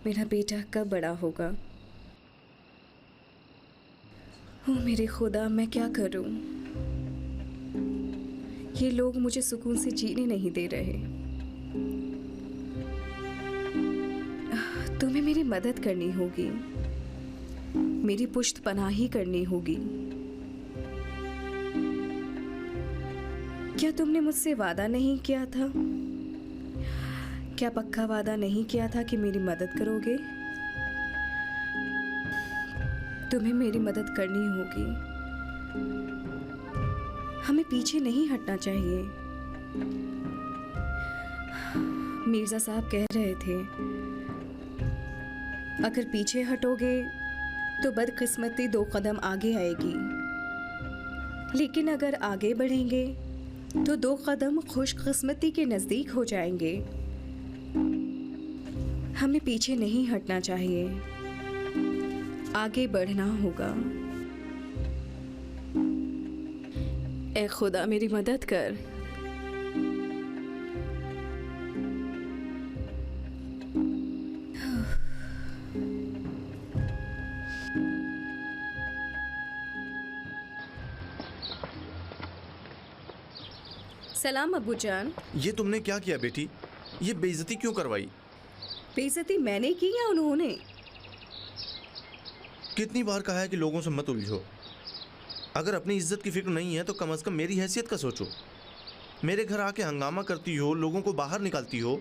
मेरा बेटा कब बड़ा होगा? ओ मेरे खुदा, मैं क्या करूं? ये लोग मुझे सुकून से जीने नहीं दे रहे। तुम्हें मेरी मदद करनी होगी, मेरी पुश्त पनाही करनी होगी। क्या तुमने मुझसे वादा नहीं किया था? क्या पक्का वादा नहीं किया था कि मेरी मदद करोगे? तुम्हें मेरी मदद करनी होगी। हमें पीछे नहीं हटना चाहिए। मिर्जा साहब कह रहे थे, अगर पीछे हटोगे तो बदकिस्मती 2 कदम आगे आएगी, लेकिन अगर आगे बढ़ेंगे तो 2 कदम खुशकिस्मती के नज़दीक हो जाएंगे। हमें पीछे नहीं हटना चाहिए, आगे बढ़ना होगा। ए खुदा, मेरी मदद कर। सलाम अब्बू जान। ये तुमने क्या किया बेटी? ये बेइज्जती क्यों करवाई? बेइज्जती मैंने की या उन्होंने? कितनी बार कहा है कि लोगों से मत उलझो। अगर अपनी इज्जत की फिक्र नहीं है तो कम से कम मेरी हैसियत का सोचो। मेरे घर आके हंगामा करती हो, लोगों को बाहर निकालती हो।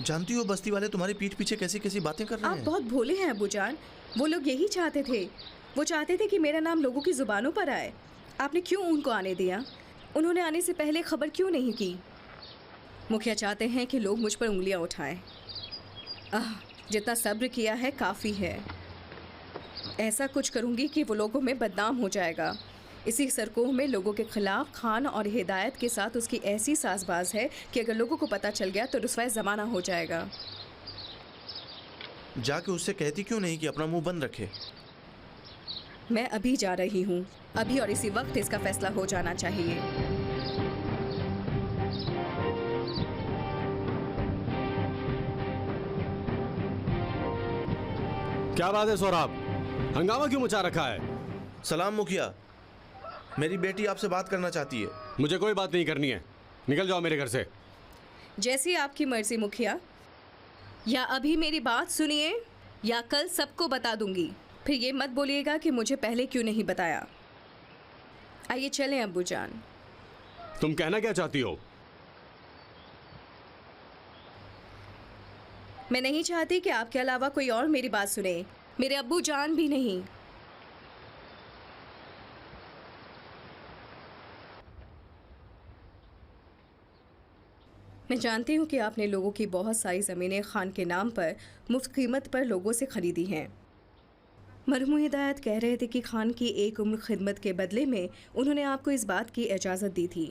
जानती हो बस्ती वाले तुम्हारी पीठ पीछे कैसी कैसी बातें कर रहे हैं। आप बहुत भोले हैं अब्बू जान। वो लोग यही चाहते थे। वो चाहते थे कि मेरा नाम लोगों की जुबानों पर आए। आपने क्यों उनको आने दिया? उन्होंने आने से पहले खबर क्यों नहीं की? मुखिया चाहते हैं कि लोग मुझ पर उंगलियां उठाएं। जितना सब्र किया है काफ़ी है। ऐसा कुछ करूंगी कि वो लोगों में बदनाम हो जाएगा। इसी सरकोह में लोगों के खिलाफ खान और हिदायत के साथ उसकी ऐसी साजबाज है कि अगर लोगों को पता चल गया तो रुसवाए ज़माना हो जाएगा। जाके उससे कहती क्यों नहीं कि अपना मुंह बंद रखे? मैं अभी जा रही हूँ, अभी और इसी वक्त इसका फैसला हो जाना चाहिए। क्या बात है सोहराब, हंगामा क्यों मचा रखा है? सलाम मुखिया, मेरी बेटी आपसे बात करना चाहती है। मुझे कोई बात नहीं करनी है, निकल जाओ मेरे घर से। जैसी आपकी मर्जी मुखिया। या अभी मेरी बात सुनिए या कल सबको बता दूंगी। फिर ये मत बोलिएगा कि मुझे पहले क्यों नहीं बताया। आइए चलें अब्बू जान। तुम कहना क्या चाहती हो? मैं नहीं चाहती कि आपके अलावा कोई और मेरी बात सुने, मेरे अब्बू जान भी नहीं। मैं जानती हूँ कि आपने लोगों की बहुत सारी ज़मीनें खान के नाम पर मुफ्त कीमत पर लोगों से ख़रीदी हैं। मरहूम हिदायत कह रहे थे कि खान की एक उम्र खिदमत के बदले में उन्होंने आपको इस बात की इजाज़त दी थी।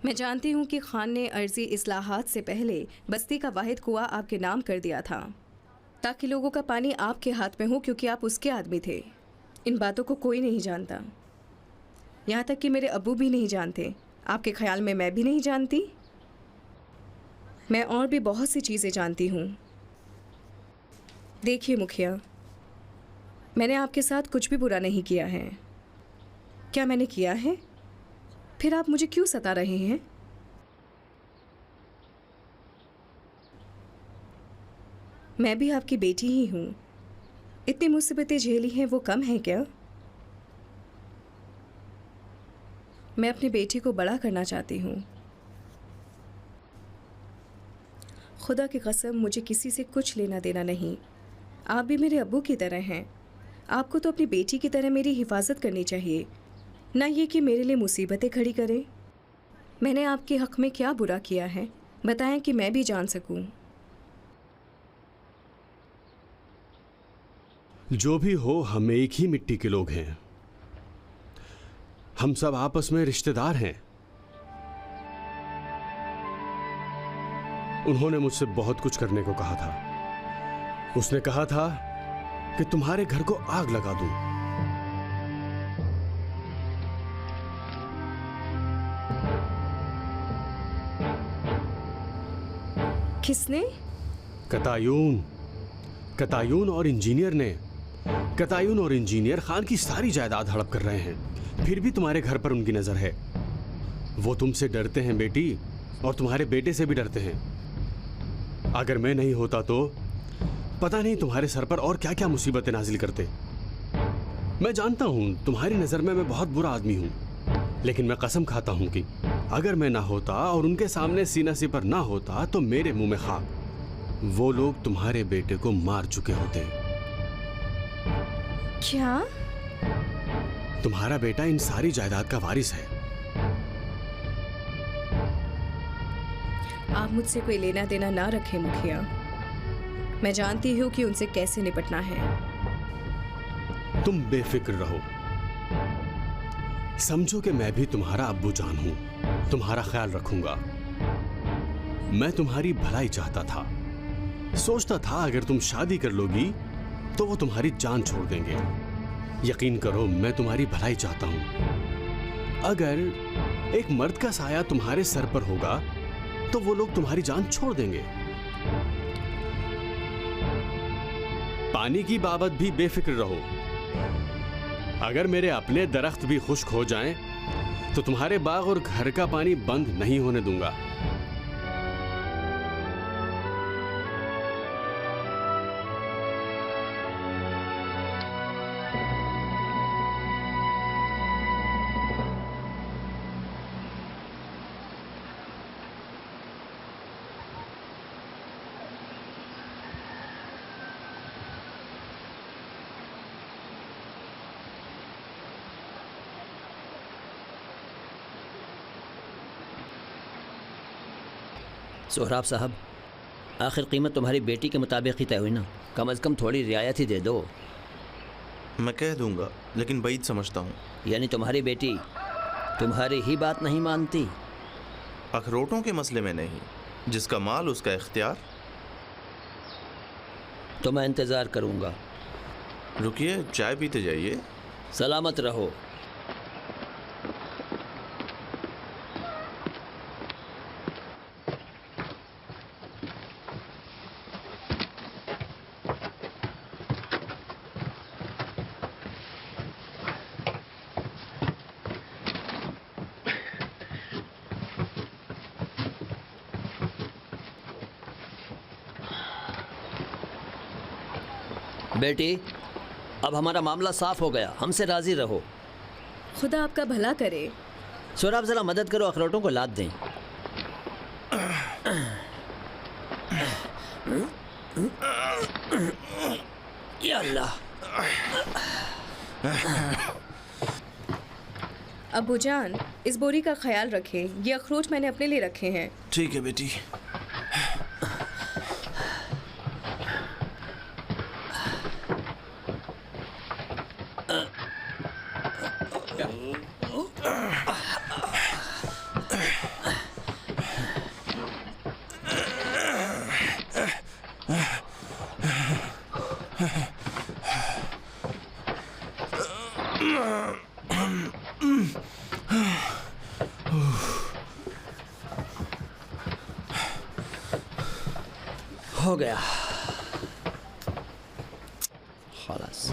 मैं जानती हूँ कि खान ने अर्जी इस्लाहात से पहले बस्ती का वाहिद कुआं आपके नाम कर दिया था ताकि लोगों का पानी आपके हाथ में हो, क्योंकि आप उसके आदमी थे। इन बातों को कोई नहीं जानता, यहाँ तक कि मेरे अब्बू भी नहीं जानते। आपके ख्याल में मैं भी नहीं जानती? मैं और भी बहुत सी चीज़ें जानती हूँ। देखिए मुखिया, मैंने आपके साथ कुछ भी बुरा नहीं किया है। क्या मैंने किया है? फिर आप मुझे क्यों सता रहे हैं? मैं भी आपकी बेटी ही हूँ। इतनी मुसीबतें झेली हैं वो कम है क्या? मैं अपनी बेटी को बड़ा करना चाहती हूँ। खुदा की कसम, मुझे किसी से कुछ लेना देना नहीं। आप भी मेरे अब्बू की तरह हैं। आपको तो अपनी बेटी की तरह मेरी हिफाजत करनी चाहिए, ना ये कि मेरे लिए मुसीबतें खड़ी करें। मैंने आपके हक़ में क्या बुरा किया है, बताएं कि मैं भी जान सकूं। जो भी हो, हम एक ही मिट्टी के लोग हैं। हम सब आपस में रिश्तेदार हैं। उन्होंने मुझसे बहुत कुछ करने को कहा था। उसने कहा था कि तुम्हारे घर को आग लगा दूं। किसने? कतायून कतायून और इंजीनियर खान की सारी जायदाद हड़प कर रहे हैं, फिर भी तुम्हारे घर पर उनकी नजर है। वो तुमसे डरते हैं बेटी, और तुम्हारे बेटे से भी डरते हैं। अगर मैं नहीं होता तो पता नहीं तुम्हारे सर पर और क्या क्या मुसीबतें नाजिल करते। मैं जानता हूं तुम्हारी नजर में मैं बहुत बुरा आदमी हूं, लेकिन मैं कसम खाता हूं कि अगर मैं ना होता और उनके सामने सीना सिपर ना होता तो मेरे मुंह में खाक। वो लोग तुम्हारे बेटे को मार चुके होते। क्या? तुम्हारा बेटा इन सारी जायदाद का वारिस है। आप मुझसे कोई लेना देना ना रखें मुखिया। मैं जानती हूँ कि उनसे कैसे निपटना है। तुम बेफिक्र रहो। समझो कि मैं भी तुम्हारा अब्बू जान हूं, तुम्हारा ख्याल रखूंगा। मैं तुम्हारी भलाई चाहता था। सोचता था अगर तुम शादी कर लोगी तो वो तुम्हारी जान छोड़ देंगे। यकीन करो मैं तुम्हारी भलाई चाहता हूं। अगर एक मर्द का साया तुम्हारे सर पर होगा तो वो लोग तुम्हारी जान छोड़ देंगे। पानी की बाबत भी बेफिक्र रहो। अगर मेरे अपने दरख्त भी खुश्क हो जाएं तो तुम्हारे बाग और घर का पानी बंद नहीं होने दूंगा। सोहराब साहब, आखिर कीमत तुम्हारी बेटी के मुताबिक ही तय हुई ना। कम से कम थोड़ी रियायत ही दे दो। मैं कह दूंगा, लेकिन बैद समझता हूँ। यानी तुम्हारी बेटी तुम्हारी ही बात नहीं मानती? अखरोटों के मसले में नहीं, जिसका माल उसका इख्तियार। तो मैं इंतज़ार करूँगा। रुकिए, चाय पीते जाइए। सलामत रहो। बेटी, अब हमारा मामला साफ हो गया, हमसे राजी रहो। खुदा आपका भला करे। सोहराब जरा मदद करो, अखरोटों को लाद दें। या अल्लाह। अब्बूजान, इस बोरी का ख्याल रखें। ये अखरोट मैंने अपने लिए रखे हैं। ठीक है बेटी। हो गया खलास।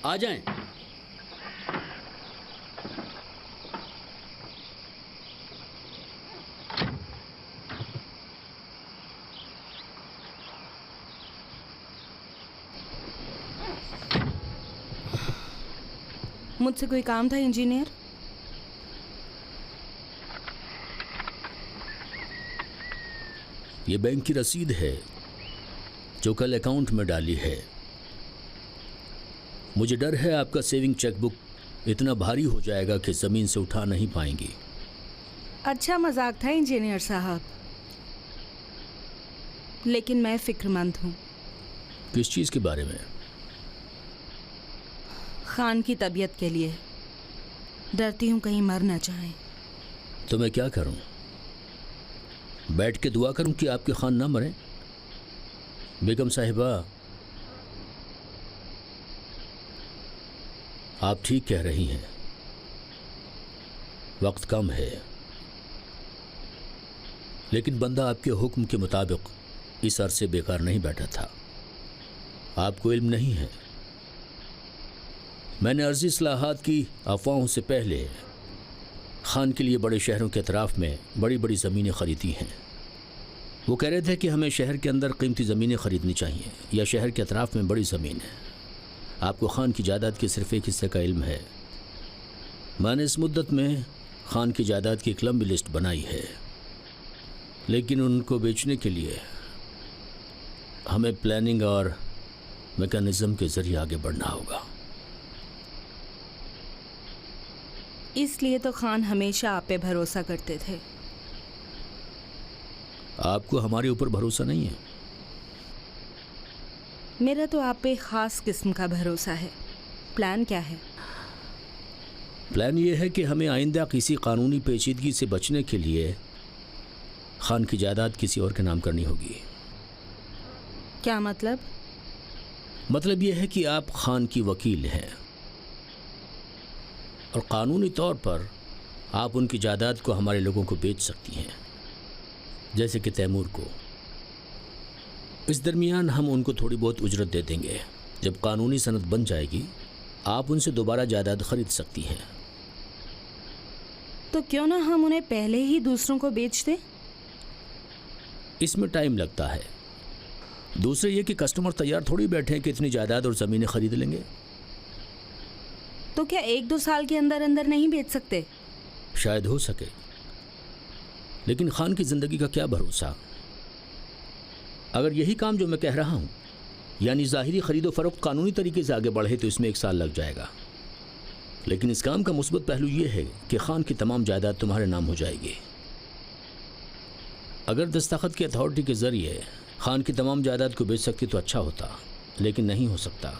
आ जाएं। मुझसे कोई काम था इंजीनियर? ये बैंक की रसीद है जो कल अकाउंट में डाली है। मुझे डर है आपका सेविंग चेकबुक इतना भारी हो जाएगा कि ज़मीन से उठा नहीं पाएंगी। अच्छा मजाक था इंजीनियर साहब, लेकिन मैं फिक्रमंद हूँ। किस चीज़ के बारे में? खान की तबीयत के लिए डरती हूँ कहीं मर न जाए। तो मैं क्या करूँ? बैठ के दुआ करूँ कि आपके खान ना मरे? बेगम साहिबा, आप ठीक कह रही हैं, वक्त कम है, लेकिन बंदा आपके हुक्म के मुताबिक इस अरसे बेकार नहीं बैठा था। आपको इल्म नहीं है, मैंने अर्जी इस्लाहात की अफवाहों से पहले खान के लिए बड़े शहरों के अतराफ़ में बड़ी बड़ी ज़मीनें ख़रीदी हैं। वो कह रहे थे कि हमें शहर के अंदर कीमती ज़मीनें ख़रीदनी चाहिए या शहर के अतराफ़ में बड़ी ज़मीन है। आपको खान की जायदाद के सिर्फ़ एक हिस्से का इल्म है। मैंने इस मुद्दत में खान की जायदाद की एक लंबी लिस्ट बनाई है, लेकिन उनको बेचने के लिए हमें प्लानिंग और मैकेनिज़्म के ज़रिए आगे बढ़ना होगा। इसलिए तो खान हमेशा आप पे भरोसा करते थे। आपको हमारे ऊपर भरोसा नहीं है? मेरा तो आप पे ख़ास किस्म का भरोसा है। प्लान क्या है? प्लान ये है कि हमें आइंदा किसी कानूनी पेचीदगी से बचने के लिए खान की जायदाद किसी और के नाम करनी होगी। क्या मतलब? मतलब ये है कि आप खान की वकील हैं और कानूनी तौर पर आप उनकी जायदाद को हमारे लोगों को बेच सकती हैं, जैसे कि तैमूर को। इस दरमियान हम उनको थोड़ी बहुत उजरत दे देंगे। जब कानूनी सनद बन जाएगी आप उनसे दोबारा जायदाद खरीद सकती हैं। तो क्यों ना हम उन्हें पहले ही दूसरों को बेच दें? इसमें टाइम लगता है। दूसरे ये कि कस्टमर तैयार थोड़ी बैठे हैं कि इतनी जायदाद और ज़मीनें खरीद लेंगे। तो क्या 1-2 साल के अंदर अंदर नहीं बेच सकते? शायद हो सके, लेकिन खान की ज़िंदगी का क्या भरोसा। अगर यही काम जो मैं कह रहा हूँ, यानी ज़ाहिरी ख़रीदो फ़रोख्त कानूनी तरीके से आगे बढ़े, तो इसमें 1 साल लग जाएगा। लेकिन इस काम का मुस्बत पहलू ये है कि खान की तमाम जायदाद तुम्हारे नाम हो जाएगी। अगर दस्तखत की अथॉरिटी के ज़रिए खान की तमाम जायदाद को बेच सकती तो अच्छा होता, लेकिन नहीं हो सकता।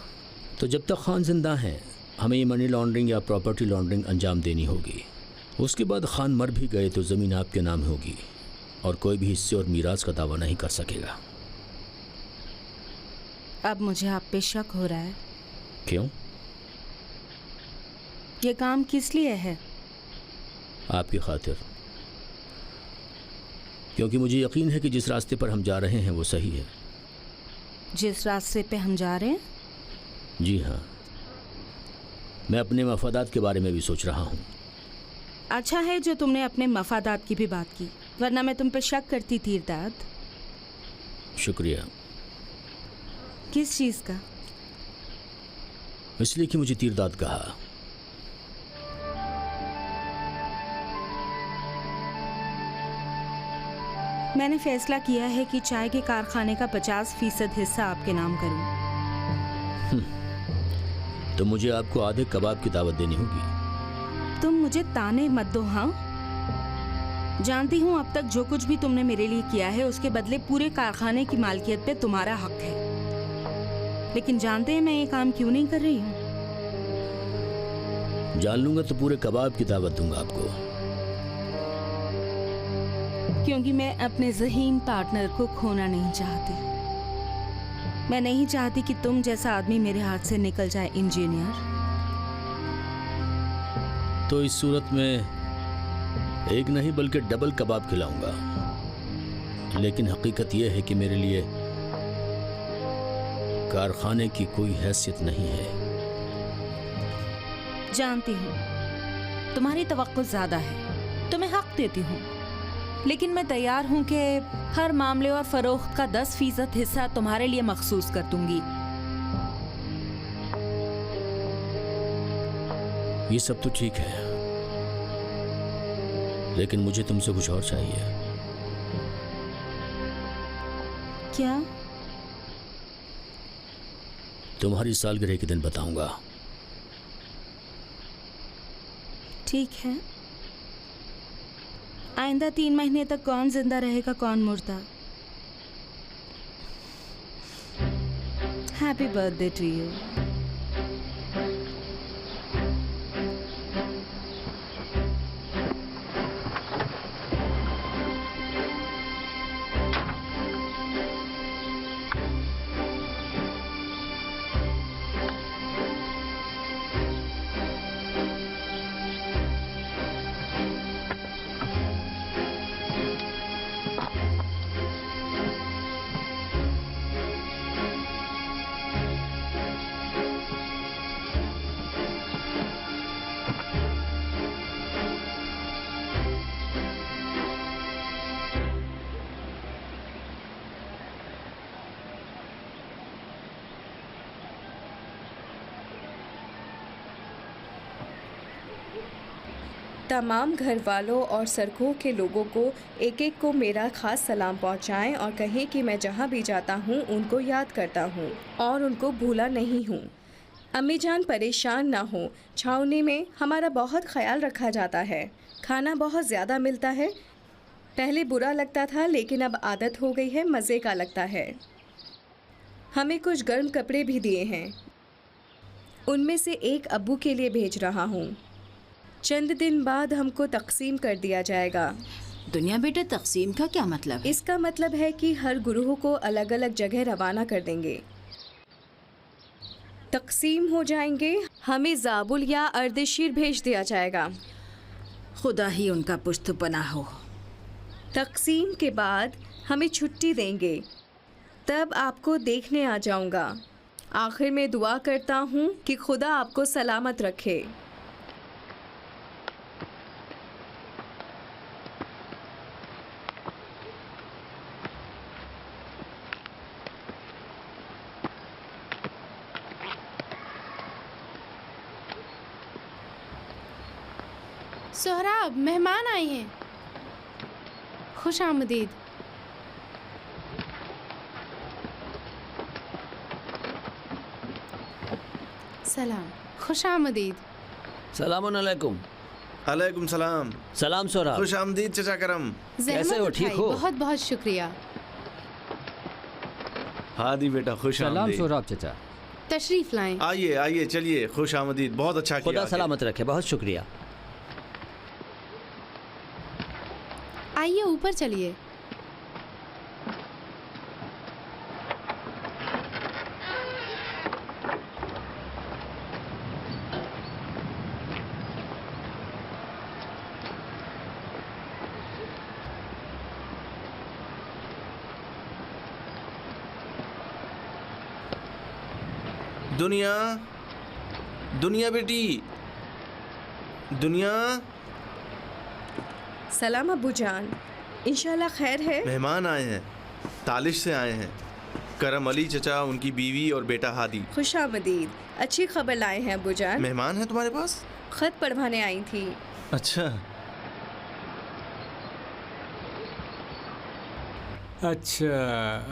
तो जब तक खान जिंदा हैं हमें ये मनी लॉन्ड्रिंग या प्रॉपर्टी लॉन्ड्रिंग अंजाम देनी होगी। उसके बाद खान मर भी गए तो ज़मीन आपके नाम होगी और कोई भी हिस्से और मीरास का दावा नहीं कर सकेगा। अब मुझे आप पे शक हो रहा है। क्यों? ये काम किस लिए है? आपकी खातिर, क्योंकि मुझे यकीन है कि जिस रास्ते पर हम जा रहे हैं वो सही है। जिस रास्ते पे हम जा रहे हैं? जी हाँ, मैं अपने मफादात के बारे में भी सोच रहा हूँ। अच्छा है जो तुमने अपने मफादात की भी बात की, वरना मैं तुम पे शक करती थी। इरदाद। शुक्रिया। किस चीज़ का? इसलिए कि मुझे तीरदाद कहा। मैंने फैसला किया है कि चाय के कारखाने का 50% हिस्सा आपके नाम करूं। तो मुझे आपको आधे कबाब की दावत देनी होगी। तुम मुझे ताने मत दो। हाँ, जानती हूँ अब तक जो कुछ भी तुमने मेरे लिए किया है उसके बदले पूरे कारखाने की मालकियत पे तुम्हारा हक है। लेकिन जानते हैं मैं ये काम क्यों नहीं कर रही हूँ? जान लूंगा तो पूरे कबाब की दावत दूंगा आपको। क्योंकि मैं अपने ज़हीन पार्टनर को खोना नहीं चाहती। मैं नहीं चाहती कि तुम जैसा आदमी मेरे हाथ से निकल जाए इंजीनियर। तो इस सूरत में एक नहीं बल्कि डबल कबाब खिलाऊंगा। लेकिन हकीकत यह है कि मेरे लिए कारखाने की कोई हैसियत नहीं है। जानती हूँ तुम्हारी तवक्को ज़्यादा है, तुम्हें हक देती हूँ, लेकिन मैं तैयार हूँ कि हर मामले और फरोख्त का 10% हिस्सा तुम्हारे लिए मखसूस कर दूंगी। ये सब तो ठीक है, लेकिन मुझे तुमसे कुछ और चाहिए। क्या? तुम्हारी सालगिरह के दिन बताऊंगा। ठीक है। आइंदा 3 महीने तक कौन जिंदा रहेगा कौन मुर्दा? Happy birthday to you. तमाम घर वालों और सड़कों के लोगों को एक एक को मेरा ख़ास सलाम पहुंचाएं और कहें कि मैं जहां भी जाता हूं उनको याद करता हूं और उनको भूला नहीं हूं। अम्मी जान परेशान ना हो, छावनी में हमारा बहुत ख्याल रखा जाता है। खाना बहुत ज़्यादा मिलता है। पहले बुरा लगता था लेकिन अब आदत हो गई है, मज़े का लगता है। हमें कुछ गर्म कपड़े भी दिए हैं, उनमें से एक अब्बू के लिए भेज रहा हूँ। चंद दिन बाद हमको तकसीम कर दिया जाएगा। दुनिया बेटा, तकसीम का क्या मतलब है? इसका मतलब है कि हर गुरूह को अलग अलग जगह रवाना कर देंगे। तकसीम हो जाएंगे, हमें ज़ाबुल या अर्देशीर भेज दिया जाएगा। खुदा ही उनका पुश्त पनाह हो। तकसीम के बाद हमें छुट्टी देंगे, तब आपको देखने आ जाऊंगा। आखिर में दुआ करता हूँ कि खुदा आपको सलामत रखे। सोहराब, मेहमान आए हैं। खुश आमदीद। सलाम, खुश आमदीद। सलामुन अलैकुम। अलैकुम सलाम। सलाम सोहराब। खुश आमदीद चचा करम। कैसे हो, ठीक हो? बहुत बहुत शुक्रिया। हादी बेटा, खुश सलाम आमदीद। सोहराब चचा। तशरीफ लाएं। आइए आइए, चलिए, खुश आमदीद। बहुत अच्छा किया। खुदा सलामत रखे, बहुत शुक्रिया। आइए ऊपर चलिए। दुनिया, दुनिया बेटी, दुनिया। सलाम अब्बू जान, इंशाल्लाह खैर है। मेहमान आए हैं, तालिश से आए हैं। करम अली चचा, उनकी बीवी और बेटा हादी। खुश आमदीद। अच्छी खबर लाए हैं अब्बू जान। मेहमान है तुम्हारे पास? खत पढ़वाने आई थी। अच्छा अच्छा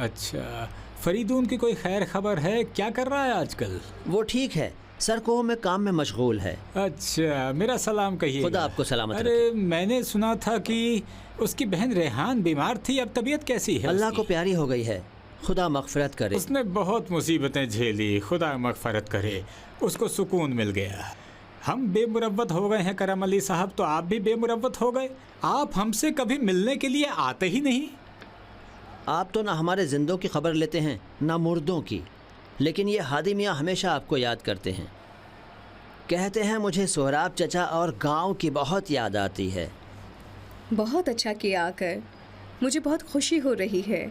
अच्छा। फरीदून की कोई खैर खबर है? क्या कर रहा है आजकल? वो ठीक है, सरकोह में काम में मशगूल है। अच्छा, मेरा सलाम कहिए। खुदा आपको सलामत अरे रखे। मैंने सुना था कि उसकी बहन रेहान बीमार थी, अब तबीयत कैसी है? अल्लाह उसकी? को प्यारी हो गई है, खुदा मगफरत करे। उसने बहुत मुसीबतें झेली, खुदा मगफरत करे, उसको सुकून मिल गया। हम बेमुरव्वत हो गए हैं करम अली साहब, तो आप भी बेमुरव्वत हो गए। आप हमसे कभी मिलने के लिए आते ही नहीं। आप तो ना हमारे जिंदों की खबर लेते हैं ना मुर्दों की, लेकिन ये हादी मियाँ हमेशा आपको याद करते हैं। कहते हैं मुझे सोहराब चचा और गांव की बहुत याद आती है। बहुत अच्छा किया आकर, मुझे बहुत खुशी हो रही है।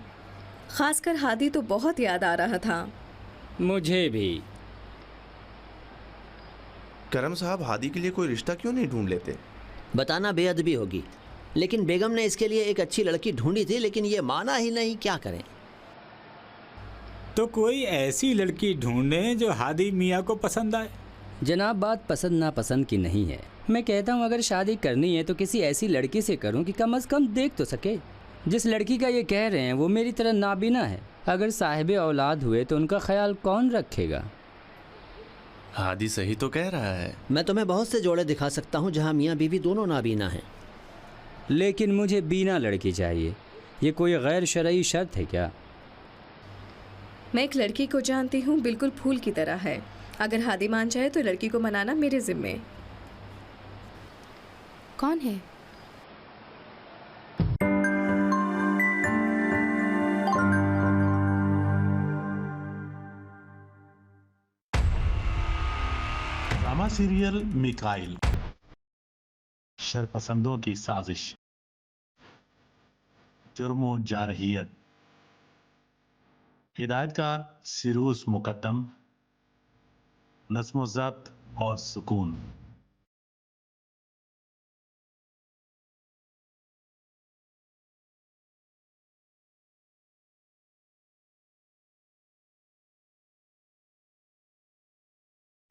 खासकर हादी तो बहुत याद आ रहा था। मुझे भी। करम साहब, हादी के लिए कोई रिश्ता क्यों नहीं ढूंढ लेते? बताना बेअदबी होगी, लेकिन बेगम ने इसके लिए एक अच्छी लड़की ढूंढी थी, लेकिन ये माना ही नहीं। क्या करें? तो कोई ऐसी लड़की ढूंढें जो हादी मियाँ को पसंद आए। जनाब, बात पसंद नापसंद की नहीं है। मैं कहता हूँ अगर शादी करनी है तो किसी ऐसी लड़की से करूँ कि कम से कम देख तो सके। जिस लड़की का ये कह रहे हैं वो मेरी तरह नाबीना है, अगर साहिबे औलाद हुए तो उनका ख्याल कौन रखेगा? हादी सही तो कह रहा है। मैं तुम्हें बहुत से जोड़े दिखा सकता हूँ जहाँ मियाँ बीवी दोनों नाबीना हैं। लेकिन मुझे बीना लड़की चाहिए। ये कोई गैर शरई शर्त है क्या? मैं एक लड़की को जानती हूँ, बिल्कुल फूल की तरह है। अगर हादी मान जाए तो लड़की को मनाना मेरे जिम्मे। कौन है? ड्रामा सीरियल मिकाइल, शरपसंदों की साजिश, जुर्मो जारहियत, हिदायतकार सिरूस मुकद्दम, नज़्म ज़ब्त और सुकून।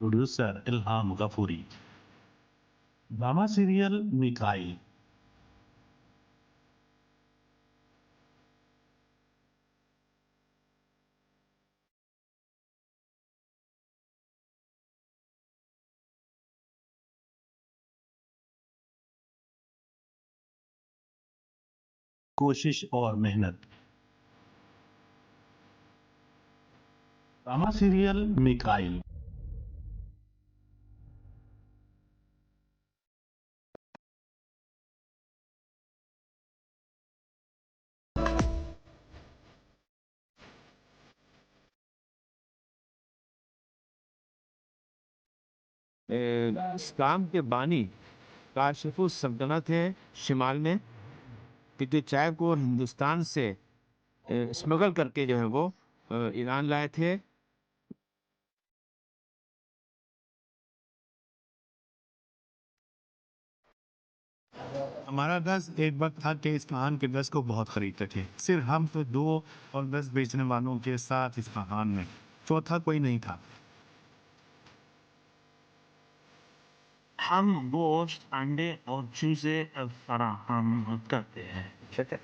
Producer Ilham Ghafoori. Drama serial Mikail. कोशिश और मेहनत। Drama serial Mikail. इस्लाम के बानी काशिफुस सल्तनत है शिमाल में, पिते चाय को हिंदुस्तान से स्मगल करके जो है वो ईरान लाए थे। हमारा गज एक वक्त था कि इस्फहान के गज को बहुत खरीदते थे। सिर्फ हम तो दो और गज बेचने वालों के साथ इस्फहान में चौथा कोई नहीं था। हम गोश्त, अंडे और चूजे फराहम करते हैं। ठीक है।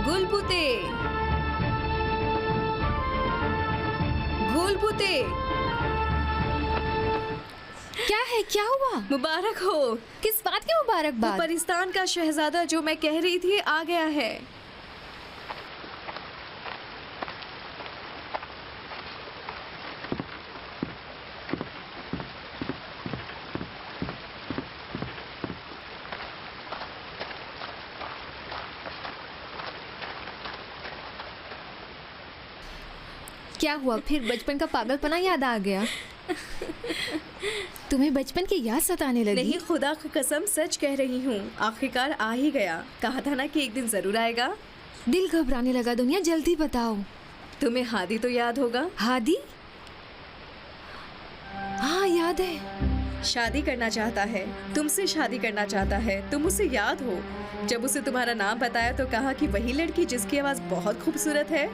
गुलपुते, गुलपुते, क्या है? क्या हुआ? मुबारक हो। किस बात की मुबारकबाद? परिस्तान का शहजादा जो मैं कह रही थी आ गया है। क्या हुआ फिर? बचपन का पागलपना याद आ गया? तुम्हें बचपन की याद सताने लगी? नहीं, खुदा की कसम सच कह रही हूँ। आखिरकार आ ही गया। कहा था ना कि एक दिन जरूर आएगा। दिल घबराने लगा। दुनिया जल्दी बताओ। तुम्हें हादी तो याद होगा। हादी? हाँ याद है। शादी करना चाहता है, तुमसे शादी करना चाहता है। तुम उसे याद हो? जब उसे तुम्हारा नाम बताया तो कहा कि वही लड़की जिसकी आवाज़ बहुत खूबसूरत है।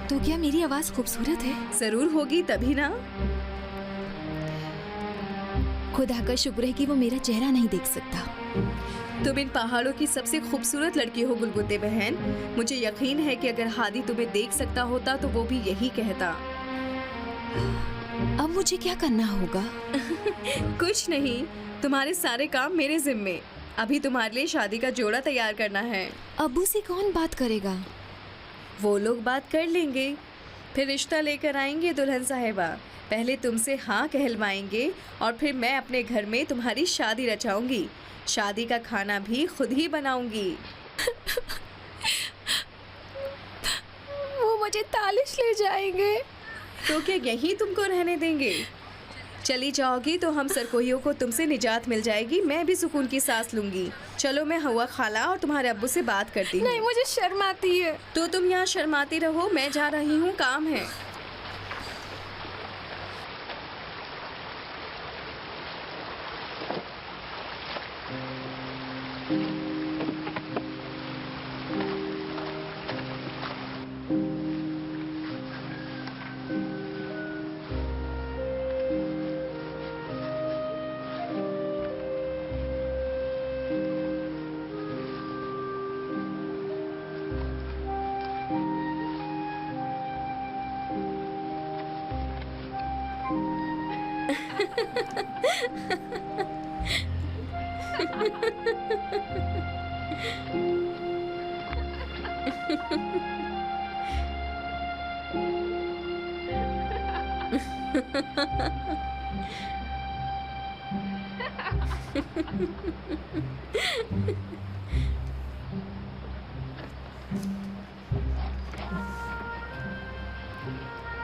तो क्या मेरी आवाज खूबसूरत है? जरूर होगी, तभी ना। खुदा का शुक्र है कि वो मेरा चेहरा नहीं देख सकता। तुम इन पहाड़ों की सबसे खूबसूरत लड़की हो गुलगुते बहन। मुझे यकीन है कि अगर हादी तुम्हें देख सकता होता तो वो भी यही कहता। अब मुझे क्या करना होगा? कुछ नहीं, तुम्हारे सारे काम मेरे जिम्मे। अभी तुम्हारे लिए शादी का जोड़ा तैयार करना है। अब्बू से कौन बात करेगा? वो लोग बात कर लेंगे, फिर रिश्ता लेकर आएंगे दुल्हन साहिबा। पहले तुमसे हाँ कहलवाएंगे और फिर मैं अपने घर में तुम्हारी शादी रचाऊंगी। शादी का खाना भी खुद ही बनाऊंगी। वो मुझे तालिश ले जाएंगे। तो क्या यही तुमको रहने देंगे? चली जाओगी तो हम सरकोहियों को तुमसे निजात मिल जाएगी, मैं भी सुकून की सांस लूंगी। चलो मैं हवा खाला और तुम्हारे अब्बू से बात करती हूँ। नहीं, मुझे शर्म आती है। तो तुम यहाँ शर्माती रहो, मैं जा रही हूँ, काम है।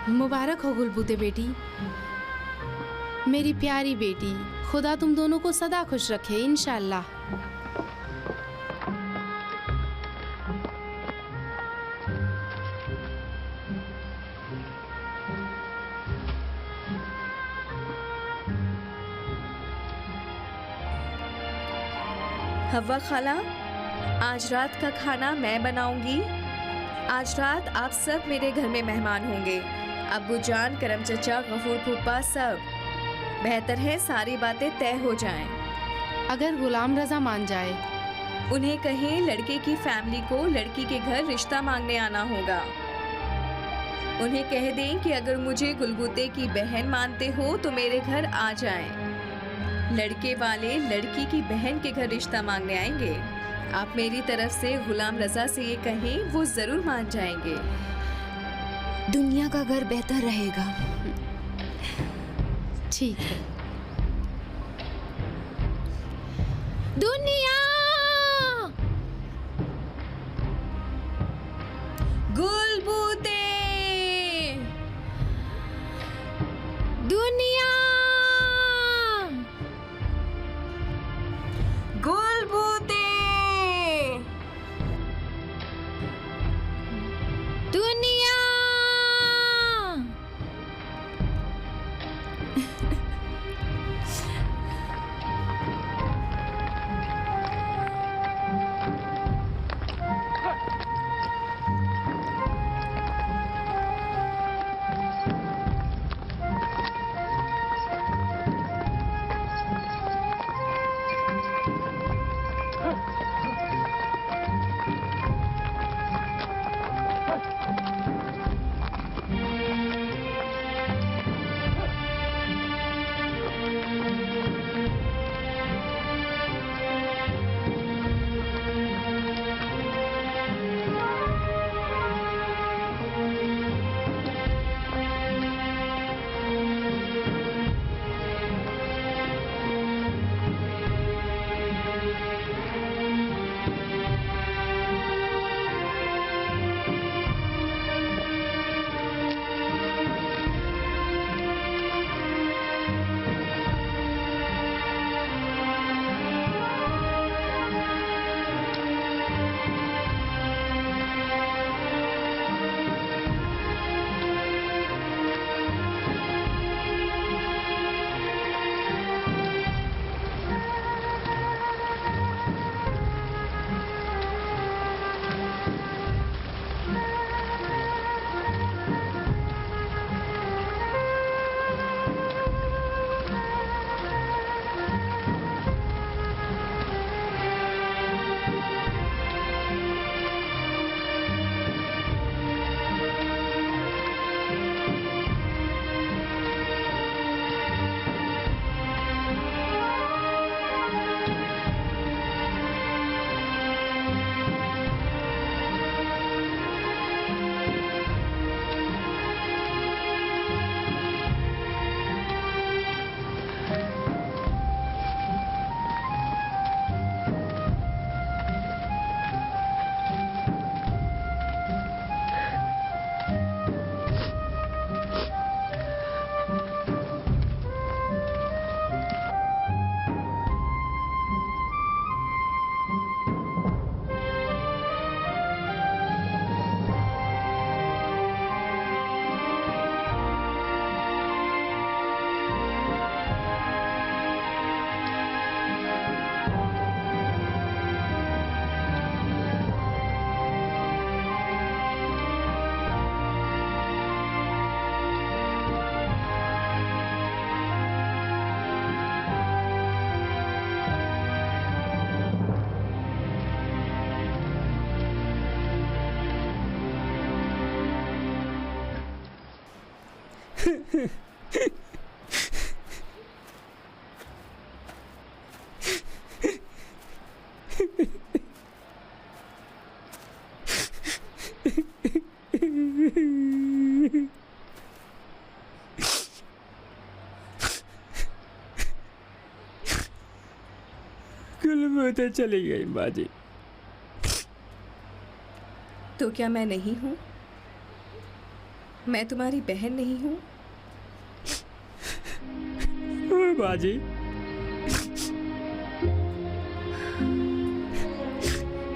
मुबारक हो गुलबूते बेटी, मेरी प्यारी बेटी। खुदा तुम दोनों को सदा खुश रखे, इंशाल्लाह। हवा खाला, आज रात का खाना मैं बनाऊंगी। आज रात आप सब मेरे घर में मेहमान होंगे। अब्बू जान, करम चचा, गफूर फूफा, सब। बेहतर है सारी बातें तय हो जाएं। अगर गुलाम रजा मान जाए, उन्हें कहें लड़के की फैमिली को लड़की के घर रिश्ता मांगने आना होगा। उन्हें कह दें कि अगर मुझे गुलगुते की बहन मानते हो तो मेरे घर आ जाएं। लड़के वाले लड़की की बहन के घर रिश्ता मांगने आएंगे। आप मेरी तरफ से गुलाम रजा से ये कहें, वो जरूर मान जाएंगे। दुनिया का घर बेहतर रहेगा। ठीक है। दुनिया गुलबूते, दुनिया गुलबूते, दुनिया कुलबूते चली गई माँ जी। तो क्या मैं नहीं हूँ? मैं तुम्हारी बहन नहीं हूँ? माँ जी,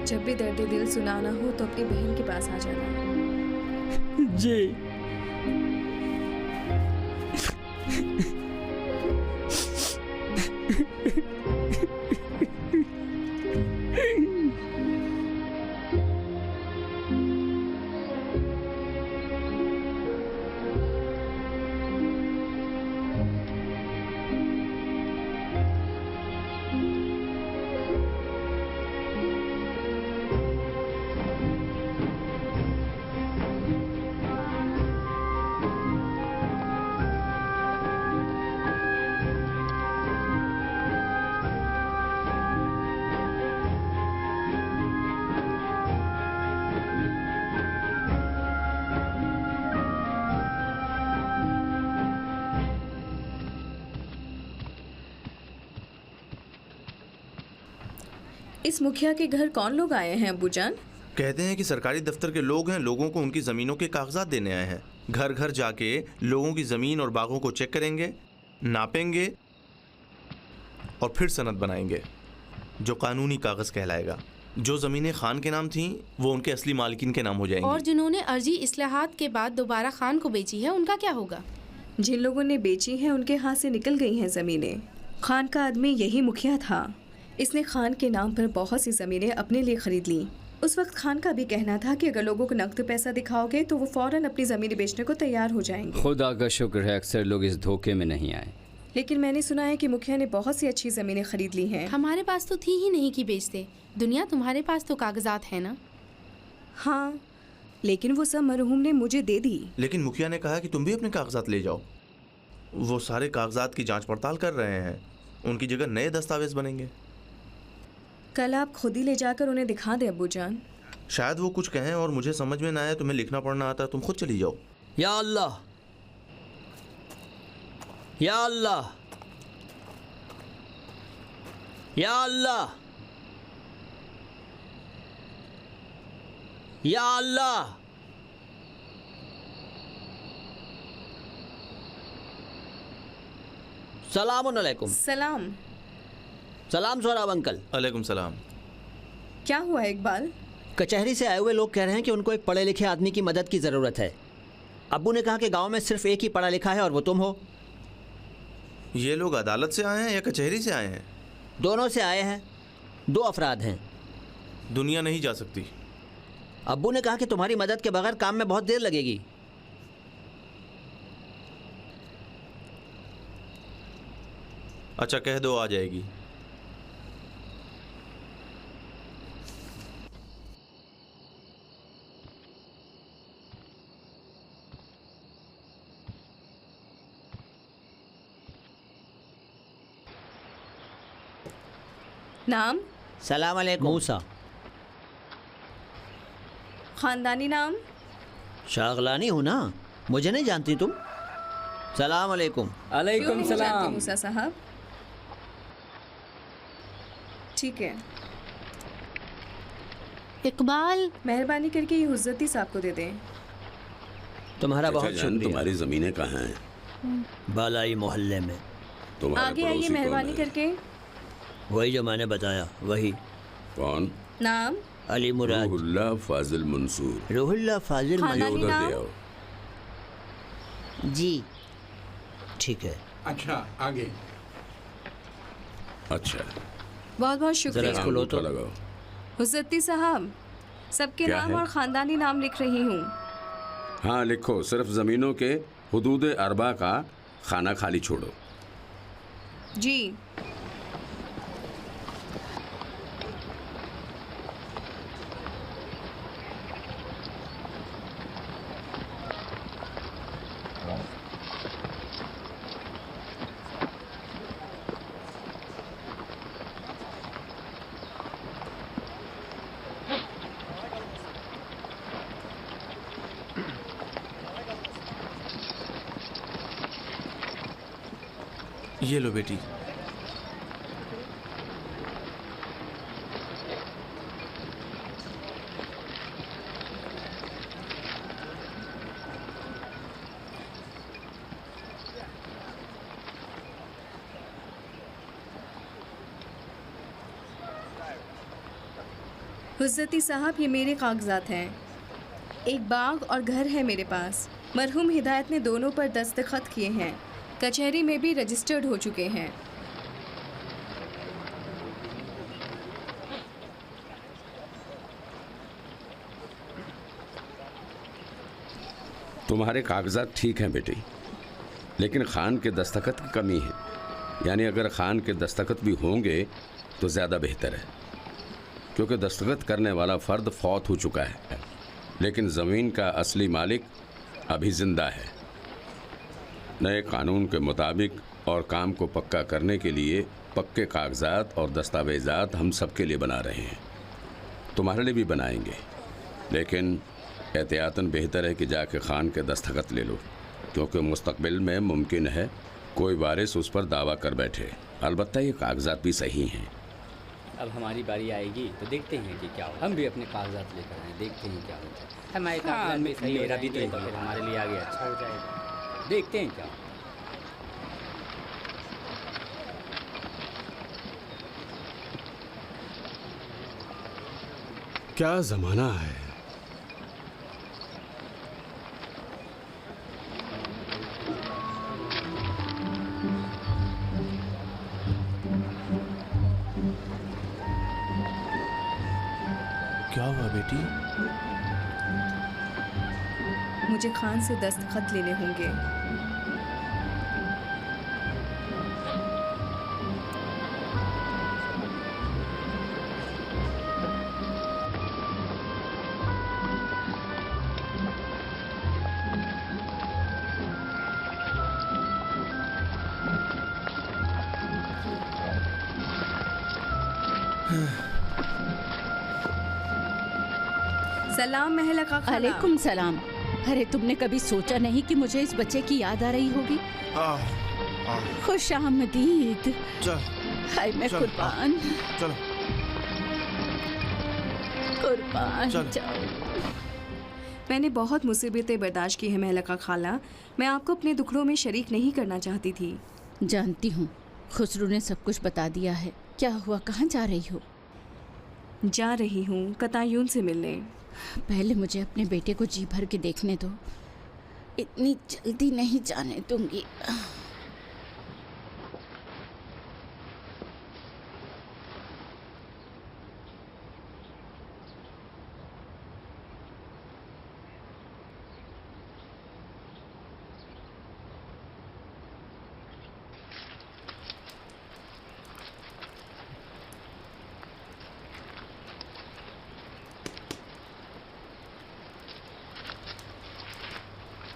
जब भी दर्द दिल सुनाना हो तो अपनी बहन के पास आ जाना। जी। इस मुखिया के घर कौन लोग आए हैं अब्बूजान? कहते हैं कि सरकारी दफ्तर के लोग हैं, लोगों को उनकी ज़मीनों के कागजात देने आए हैं। घर घर जाके लोगों की ज़मीन और बागों को चेक करेंगे, नापेंगे और फिर सनद बनाएंगे जो कानूनी कागज़ कहलाएगा। जो ज़मीनें खान के नाम थीं वो उनके असली मालिकिन के नाम हो जाएंगी। और जिन्होंने अर्जी इस्लाहात के बाद दोबारा खान को बेची है उनका क्या होगा? जिन लोगों ने बेची हैं उनके हाथ से निकल गई हैं ज़मीनें। खान का आदमी यही मुखिया था। इसने खान के नाम पर बहुत सी ज़मीनें अपने लिए ख़रीद लीं। उस वक्त खान का भी कहना था कि अगर लोगों को नकद पैसा दिखाओगे तो वो फ़ौरन अपनी ज़मीनें बेचने को तैयार हो जाएंगे। खुदा का शुक्र है अक्सर लोग इस धोखे में नहीं आए। लेकिन मैंने सुना है कि मुखिया ने बहुत सी अच्छी ज़मीनें ख़रीद ली हैं। हमारे पास तो थी ही नहीं कि बेचते। दुनिया, तुम्हारे पास तो कागजात है ना? हाँ, लेकिन वो सब मरहूम ने मुझे दे दी। लेकिन मुखिया ने कहा कि तुम भी अपने कागजात ले जाओ। वो सारे कागजात की जांच पड़ताल कर रहे हैं, उनकी जगह नए दस्तावेज बनेंगे। कल आप खुद ही ले जाकर उन्हें दिखा दें अब्बूजान। शायद वो कुछ कहें और मुझे समझ में ना आए। तुम्हें लिखना पढ़ना आता है, तुम खुद चली जाओ। या अल्लाह, या अल्लाह, या अल्लाह, या अल्लाह। सलामुन अलैकुम। सलाम। सलाम सोहराब अंकल। अलैकुम सलाम। क्या हुआ इकबाल? कचहरी से आए हुए लोग कह रहे हैं कि उनको एक पढ़े लिखे आदमी की मदद की ज़रूरत है। अब्बू ने कहा कि गांव में सिर्फ एक ही पढ़ा लिखा है और वो तुम हो। ये लोग अदालत से आए हैं या कचहरी से आए हैं? दोनों से आए हैं। 2 अफराद हैं। दुनिया नहीं जा सकती। अब्बू ने कहा कि तुम्हारी मदद के बगैर काम में बहुत देर लगेगी। अच्छा, कह दो आ जाएगी। नाम? सलाम अलैकुम। मूसा। खानदानी नाम? शागलानी हूँ ना, मुझे नहीं जानती तुम? सलाम अलैकुम। अलैकुम सलाम। मूसा साहब, ठीक है। इकबाल, मेहरबानी करके ये हुज्जती साहब को दे दें। तुम्हारा बहुत शुक्रिया। तुम्हारी ज़मीनें कहाँ हैं? बालाई मोहल्ले में। आगे आइए मेहरबानी करके। वही जो मैंने बताया, वही। कौन? नाम? अली मुराद। रूहुल्लाह फाजिल मंसूर। रूहुल्लाह फाजिल खानदानी उधर नाम? ले आओ। जी ठीक है। अच्छा, आगे। अच्छा, बहुत बहुत शुक्रिया। हाँ, अंगूठा लगाओ। हुज्जती साहब, सबके क्या नाम है? और ख़ानदानी नाम लिख रही हूँ। हाँ लिखो, सिर्फ ज़मीनों के हुदूद अरबा का खाना खाली छोड़ो। जी। ये लो बेटी। हुज़्ज़ती साहब, ये मेरे कागजात हैं। एक बाग और घर है मेरे पास। मरहूम हिदायत ने दोनों पर दस्तखत किए हैं। कचहरी में भी रजिस्टर्ड हो चुके हैं। तुम्हारे कागजात ठीक हैं बेटी, लेकिन खान के दस्तखत की कमी है। यानी अगर खान के दस्तखत भी होंगे तो ज़्यादा बेहतर है, क्योंकि दस्तखत करने वाला फ़र्द फौत हो चुका है, लेकिन ज़मीन का असली मालिक अभी ज़िंदा है। नए कानून के मुताबिक और काम को पक्का करने के लिए पक्के कागजात और दस्तावेज़ात हम सब के लिए बना रहे हैं। तुम्हारे लिए भी बनाएंगे, लेकिन एहतियातन बेहतर है कि जाके खान के दस्तखत ले लो, क्योंकि मुस्तकबिल में मुमकिन है कोई वारिस उस पर दावा कर बैठे। अलबत्ता ये कागजात भी सही हैं। अब हमारी बारी आएगी तो देखते हैं कि क्या हो। हम भी अपने कागजात लेकर आए, देखते हैं क्या होता है। हमारे कागजात में सही मेरा भी तो फिर हमारे लिए आगे अच्छा हो जाएगा। देखते हैं क्या होता है। क्या ज़माना है। क्या हुआ बेटी? मुझे खान से दस्तखत लेने होंगे। सलाम महला का खाला। अलैकुम सलाम। अरे तुमने कभी सोचा नहीं कि मुझे इस बच्चे की याद आ रही होगी? खुश आमदीद। हाय मैं कुर्बान। चलो कुर्बान जाओ। मैंने बहुत मुसीबतें बर्दाश्त की है महला का खाला। मैं आपको अपने दुखड़ों में शरीक नहीं करना चाहती थी। जानती हूँ, खुसरू ने सब कुछ बता दिया है। क्या हुआ, कहाँ जा रही हो? जा रही हूँ कतायून से मिलने। पहले मुझे अपने बेटे को जी भर के देखने दो। इतनी जल्दी नहीं जाने दूंगी।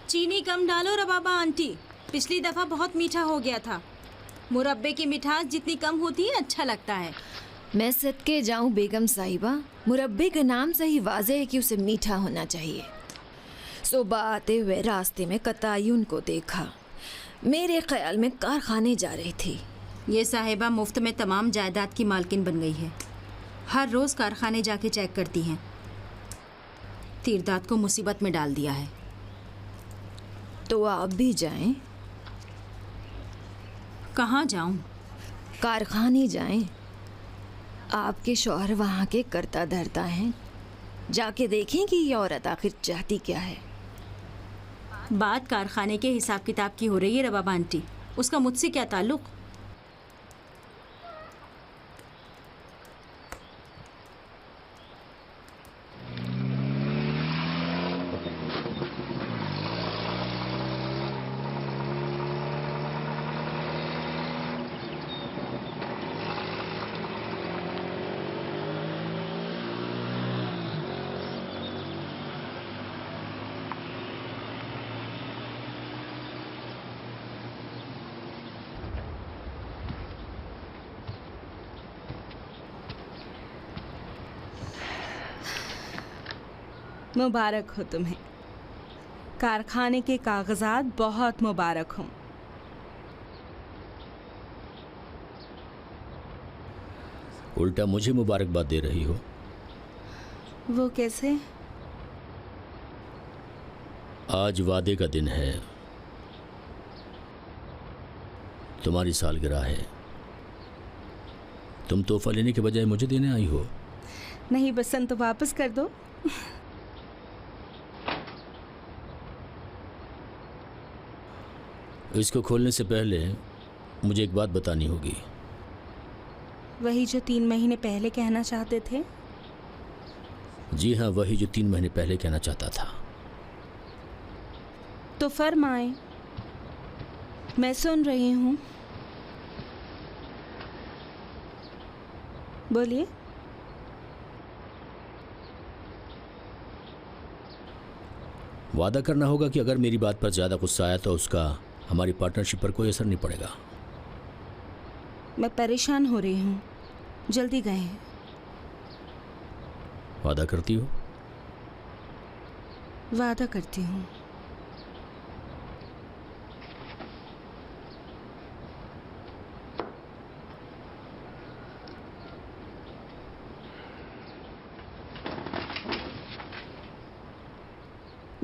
चीनी कम डालो रबाबा आंटी, पिछली दफ़ा बहुत मीठा हो गया था। मुरब्बे की मिठास जितनी कम होती है अच्छा लगता है। मैं सदके जाऊं बेगम साहिबा, मुरब्बे का नाम से ही वाज़ेह है कि उसे मीठा होना चाहिए। सुबह आते हुए रास्ते में कतायून को देखा। मेरे ख्याल में कारखाने जा रही थी। ये साहिबा मुफ्त में तमाम जायदाद की मालकिन बन गई है। हर रोज़ कारखाने जाके चेक करती हैं। तीरदाद को मुसीबत में डाल दिया है। तो आप भी जाएं। कहाँ जाऊं? कारखाने जाएं। आपके शौहर वहाँ के करता धरता हैं। जाके देखें कि ये औरत आखिर चाहती क्या है। बात कारखाने के हिसाब किताब की हो रही है रबाबा आंटी, उसका मुझसे क्या ताल्लुक़? मुबारक हो तुम्हें। कारखाने के कागजात बहुत मुबारक हों। उल्टा मुझे मुबारकबाद दे रही हो। वो कैसे? आज वादे का दिन है, तुम्हारी सालगिरह है। तुम तोहफा लेने के बजाय मुझे देने आई हो। नहीं बसंत, तो वापस कर दो। इसको खोलने से पहले मुझे एक बात बतानी होगी। वही जो 3 महीने पहले कहना चाहते थे? जी हाँ, वही जो 3 महीने पहले कहना चाहता था। तो फरमाए, मैं सुन रही हूँ। बोलिए। वादा करना होगा कि अगर मेरी बात पर ज़्यादा गुस्सा आया तो उसका हमारी पार्टनरशिप पर कोई असर नहीं पड़ेगा। मैं परेशान हो रही हूँ, जल्दी गए। वादा करती हो? वादा करती हूँ।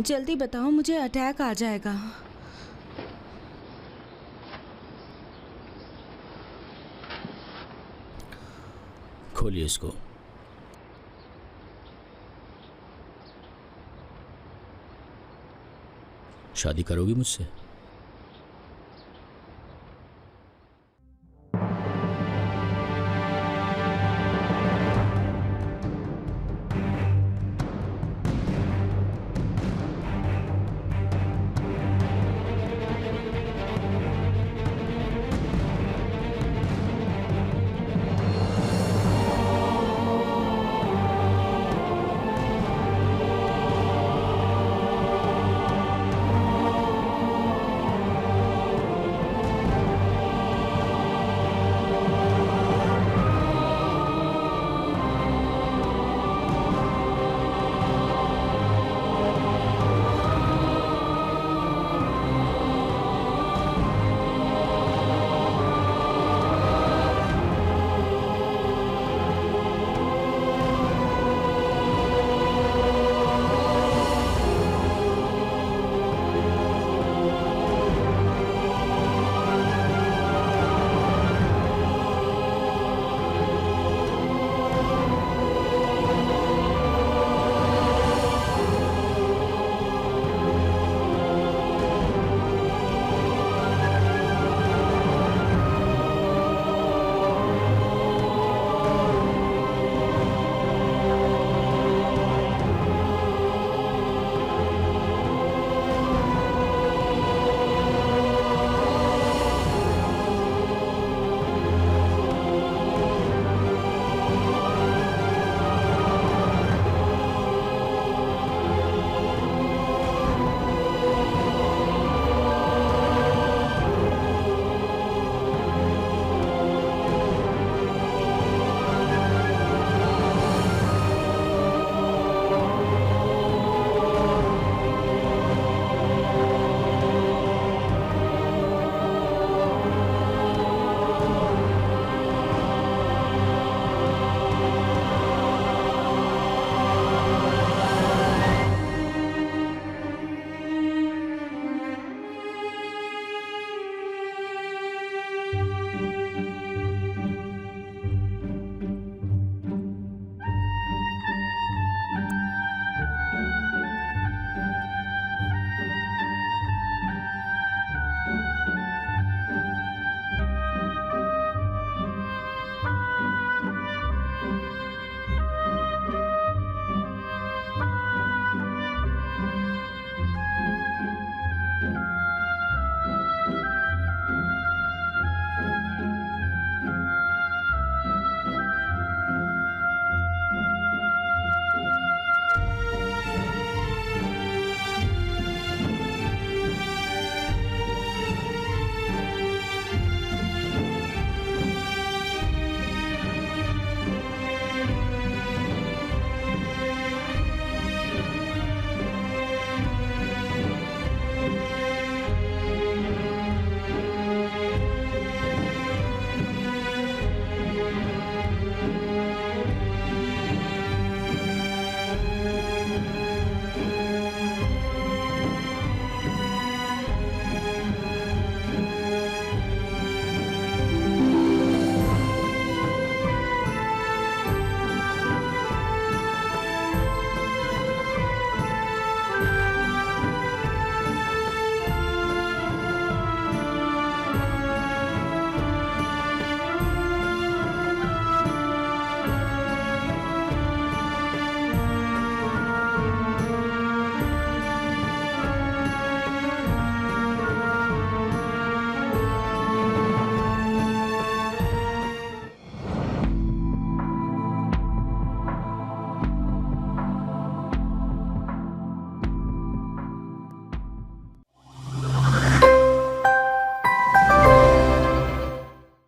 जल्दी बताओ, मुझे अटैक आ जाएगा। खोलिए इसको। शादी करोगी मुझसे?